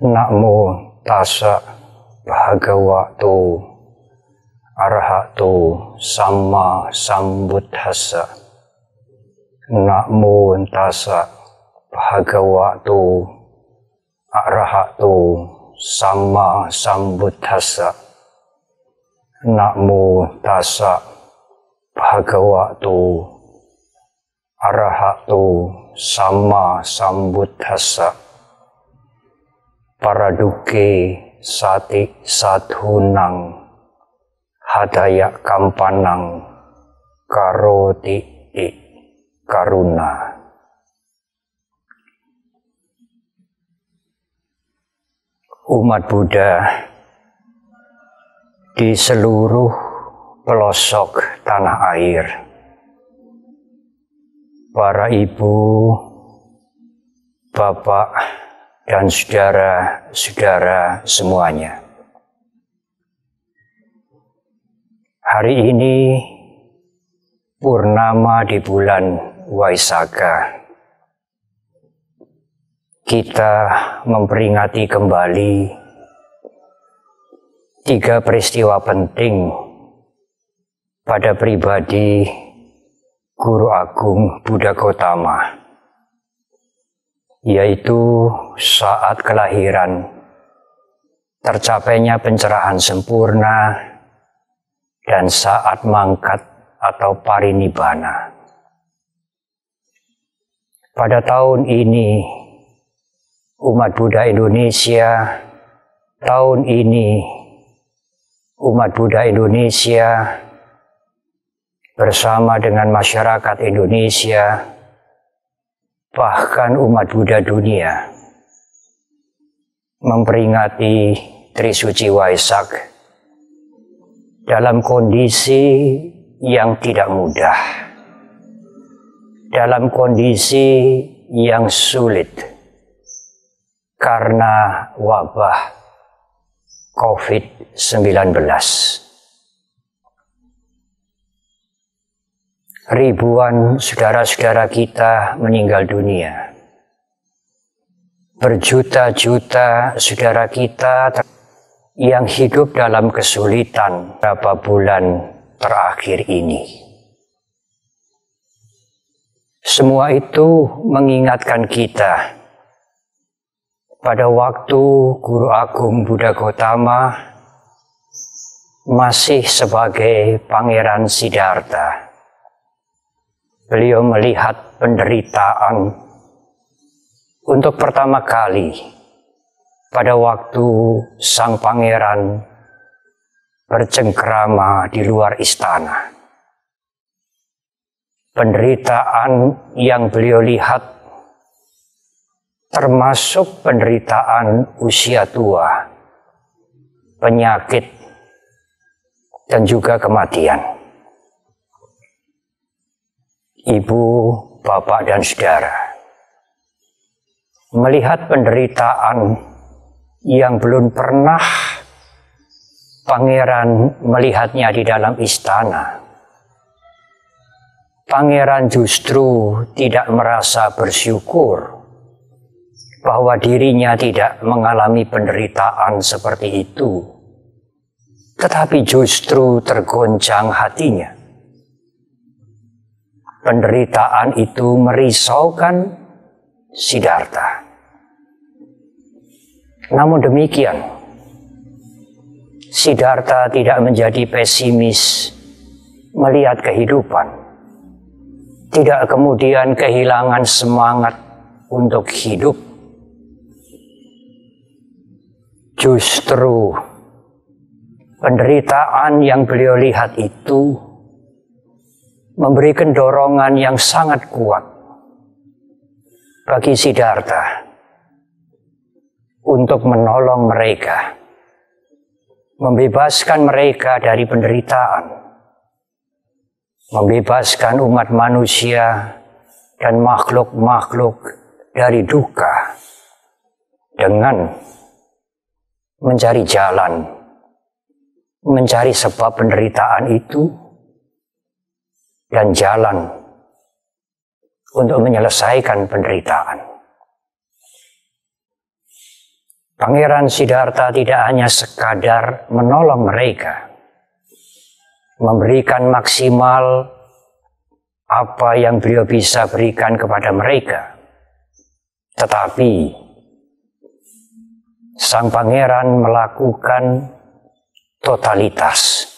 Namo tassa bhagavato arahato samma sambuddhassa. Namo tassa bhagavato arahato samma sambuddhassa. Namo tassa bhagavato arahato samma sambuddhassa. Paraduke sati sadhunang hadaya kampanang karoti karuna. Umat Buddha di seluruh pelosok tanah air, para ibu, bapak, dan saudara-saudara semuanya. Hari ini purnama di bulan Waisakha. Kita memperingati kembali 3 peristiwa penting pada pribadi Guru Agung Buddha Gautama, yaitu saat kelahiran, tercapainya pencerahan sempurna, dan saat mangkat atau parinibbana. Pada tahun ini, umat Buddha Indonesia, bersama dengan masyarakat Indonesia, bahkan umat Buddha dunia, memperingati Trisuci Waisak dalam kondisi yang tidak mudah, dalam kondisi yang sulit karena wabah COVID-19. Ribuan saudara-saudara kita meninggal dunia. Berjuta-juta saudara kita yang hidup dalam kesulitan beberapa bulan terakhir ini. Semua itu mengingatkan kita pada waktu Guru Agung Buddha Gautama masih sebagai Pangeran Siddhartha. Beliau melihat penderitaan untuk pertama kali pada waktu sang pangeran bercengkrama di luar istana. Penderitaan yang beliau lihat termasuk penderitaan usia tua, penyakit, dan juga kematian. Ibu, bapak, dan saudara, melihat penderitaan yang belum pernah pangeran melihatnya di dalam istana. Pangeran justru tidak merasa bersyukur bahwa dirinya tidak mengalami penderitaan seperti itu, tetapi justru tergoncang hatinya. Penderitaan itu merisaukan Siddhartha. Namun demikian, Siddhartha tidak menjadi pesimis melihat kehidupan. Tidak kemudian kehilangan semangat untuk hidup. Justru penderitaan yang beliau lihat itu memberikan dorongan yang sangat kuat bagi Siddhartha untuk menolong mereka, membebaskan mereka dari penderitaan, membebaskan umat manusia dan makhluk-makhluk dari duka dengan mencari jalan, mencari sebab penderitaan itu, dan jalan untuk menyelesaikan penderitaan. Pangeran Siddhartha tidak hanya sekadar menolong mereka, memberikan maksimal apa yang beliau bisa berikan kepada mereka, tetapi sang pangeran melakukan totalitas.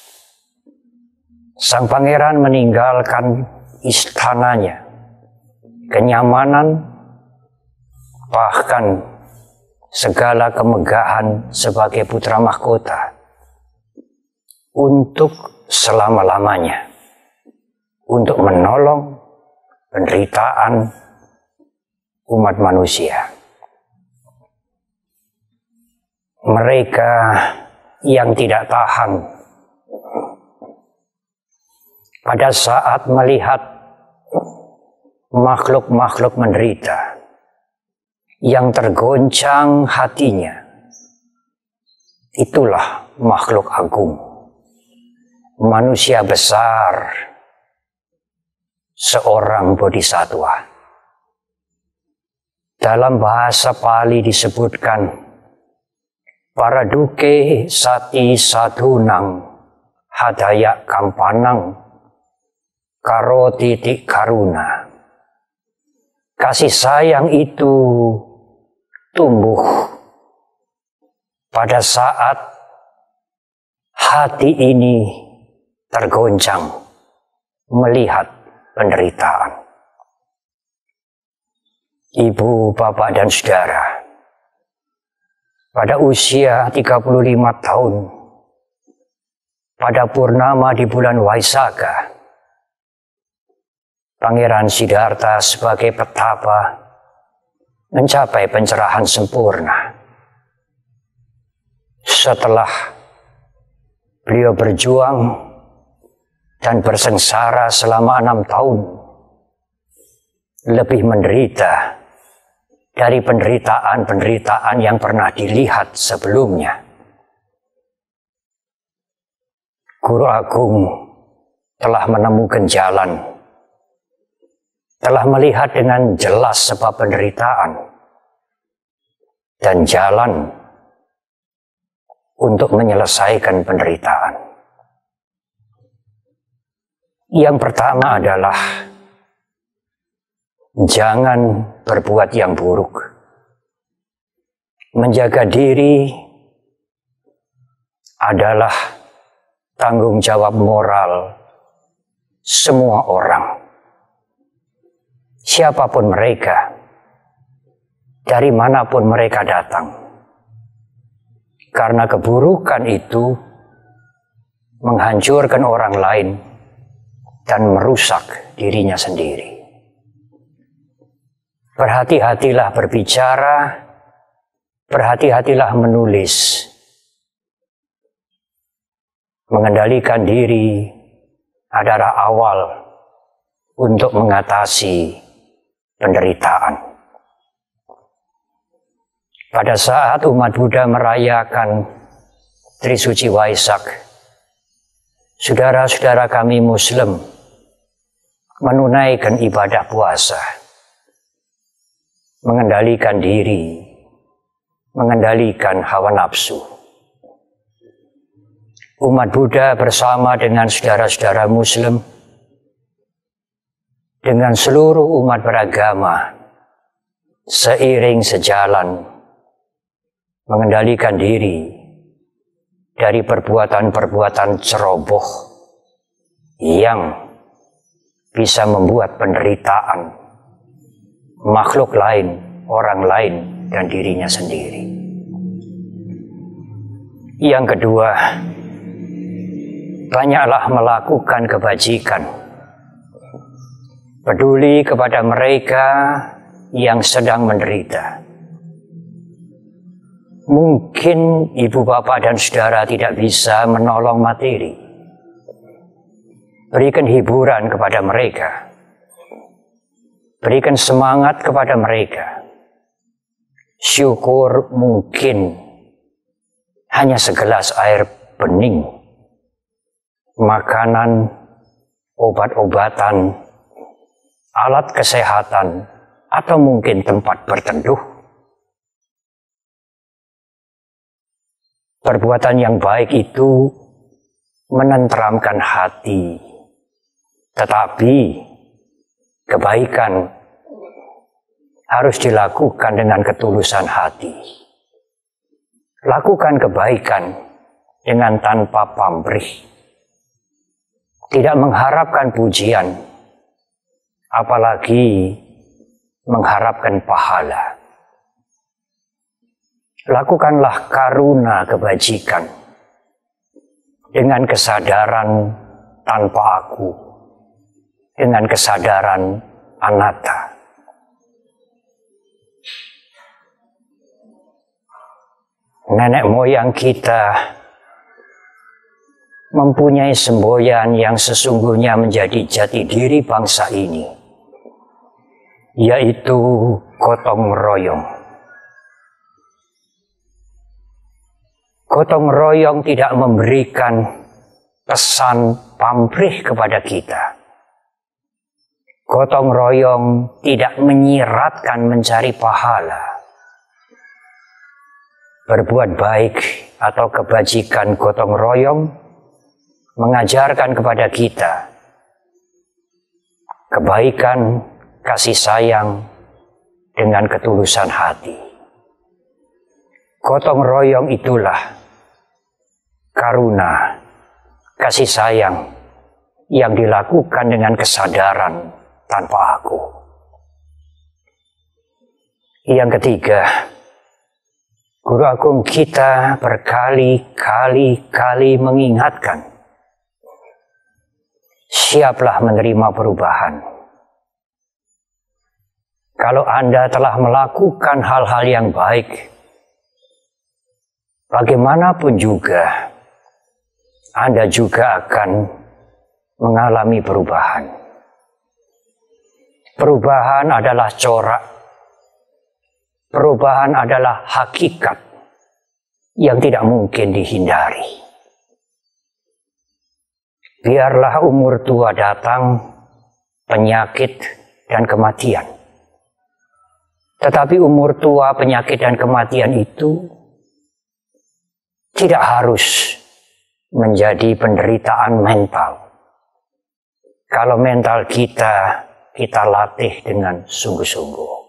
Sang pangeran meninggalkan istananya, kenyamanan, bahkan segala kemegahan sebagai putra mahkota untuk selama-lamanya, untuk menolong penderitaan umat manusia. Mereka yang tidak tahan pada saat melihat makhluk-makhluk menderita, yang tergoncang hatinya, itulah makhluk agung, manusia besar, seorang bodhisattva. Dalam bahasa Pali disebutkan, Paraduke sati sadhunang hadaya kampanang karo titik karuna. Kasih sayang itu tumbuh pada saat hati ini tergoncang melihat penderitaan. Ibu, bapak, dan saudara, pada usia 35 tahun, pada purnama di bulan Waisakha, Pangeran Siddhartha sebagai petapa mencapai pencerahan sempurna. Setelah beliau berjuang dan bersengsara selama 6 tahun, lebih menderita dari penderitaan-penderitaan yang pernah dilihat sebelumnya. Guru Agung telah menemukan jalan, telah melihat dengan jelas sebab penderitaan dan jalan untuk menyelesaikan penderitaan. Yang pertama adalah jangan berbuat yang buruk. Menjaga diri adalah tanggung jawab moral semua orang. Siapapun mereka, dari manapun mereka datang. Karena keburukan itu menghancurkan orang lain dan merusak dirinya sendiri. Berhati-hatilah berbicara, berhati-hatilah menulis. Mengendalikan diri adalah awal untuk mengatasi penderitaan. Pada saat umat Buddha merayakan Trisuci Waisak, saudara-saudara kami Muslim menunaikan ibadah puasa, mengendalikan diri, mengendalikan hawa nafsu. Umat Buddha bersama dengan saudara-saudara Muslim, dengan seluruh umat beragama, seiring sejalan, mengendalikan diri dari perbuatan-perbuatan ceroboh yang bisa membuat penderitaan makhluk lain, orang lain, dan dirinya sendiri. Yang kedua, banyaklah melakukan kebajikan. Peduli kepada mereka yang sedang menderita. Mungkin ibu, bapak, dan saudara tidak bisa menolong materi. Berikan hiburan kepada mereka. Berikan semangat kepada mereka. Syukur mungkin hanya segelas air bening, makanan, obat-obatan, alat kesehatan, atau mungkin tempat berteduh. Perbuatan yang baik itu menenteramkan hati, tetapi kebaikan harus dilakukan dengan ketulusan hati. Lakukan kebaikan dengan tanpa pamrih, tidak mengharapkan pujian, apalagi mengharapkan pahala. Lakukanlah karuna kebajikan dengan kesadaran tanpa aku, dengan kesadaran anatta. Nenek moyang kita mempunyai semboyan yang sesungguhnya menjadi jati diri bangsa ini, yaitu gotong royong. Gotong royong tidak memberikan pesan pamrih kepada kita. Gotong royong tidak menyiratkan mencari pahala. Berbuat baik atau kebajikan gotong royong mengajarkan kepada kita kebaikan, kasih sayang dengan ketulusan hati. Gotong royong itulah karuna, kasih sayang yang dilakukan dengan kesadaran tanpa aku. Yang ketiga, Guru Agung kita berkali-kali mengingatkan, siaplah menerima perubahan. Kalau Anda telah melakukan hal-hal yang baik, bagaimanapun juga, Anda juga akan mengalami perubahan. Perubahan adalah corak. Perubahan adalah hakikat yang tidak mungkin dihindari. Biarlah umur tua datang, penyakit dan kematian. Tetapi umur tua, penyakit dan kematian itu tidak harus menjadi penderitaan mental. Kalau mental kita latih dengan sungguh-sungguh.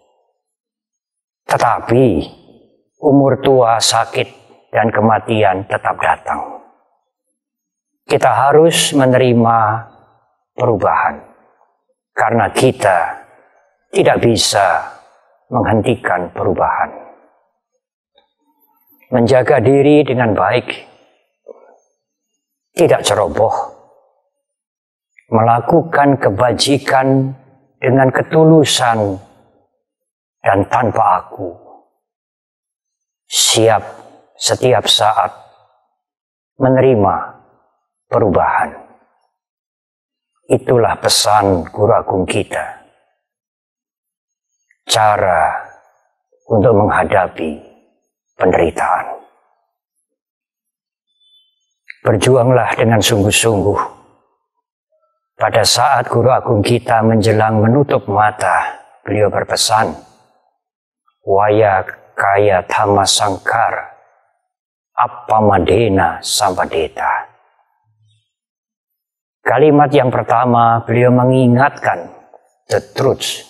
Tetapi umur tua, sakit, dan kematian tetap datang. Kita harus menerima perubahan. Karena kita tidak bisa menghentikan perubahan. Menjaga diri dengan baik, tidak ceroboh, melakukan kebajikan dengan ketulusan dan tanpa aku, siap setiap saat menerima perubahan. Itulah pesan Guru Agung kita. Cara untuk menghadapi penderitaan. Berjuanglah dengan sungguh-sungguh. Pada saat Guru Agung kita menjelang menutup mata, beliau berpesan, Waya kaya dhamma sangkara, appamadena sampadeta. Kalimat yang pertama, beliau mengingatkan the truth,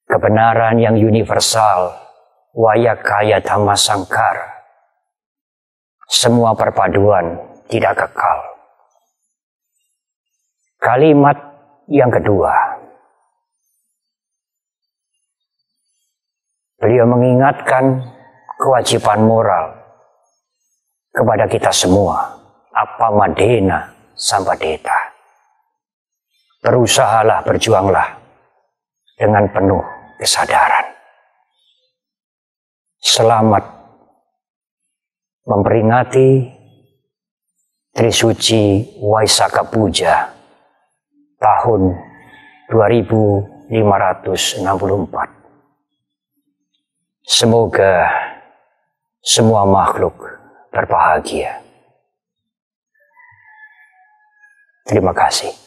kebenaran yang universal, waya kaya dhamma sangkara. Semua perpaduan tidak kekal. Kalimat yang kedua, beliau mengingatkan kewajiban moral kepada kita semua. Appamadena sampadeta. Berusahalah, berjuanglah dengan penuh kesadaran. Selamat memperingati Trisuci Waisakha Puja tahun 2564. Semoga semua makhluk berbahagia. Terima kasih.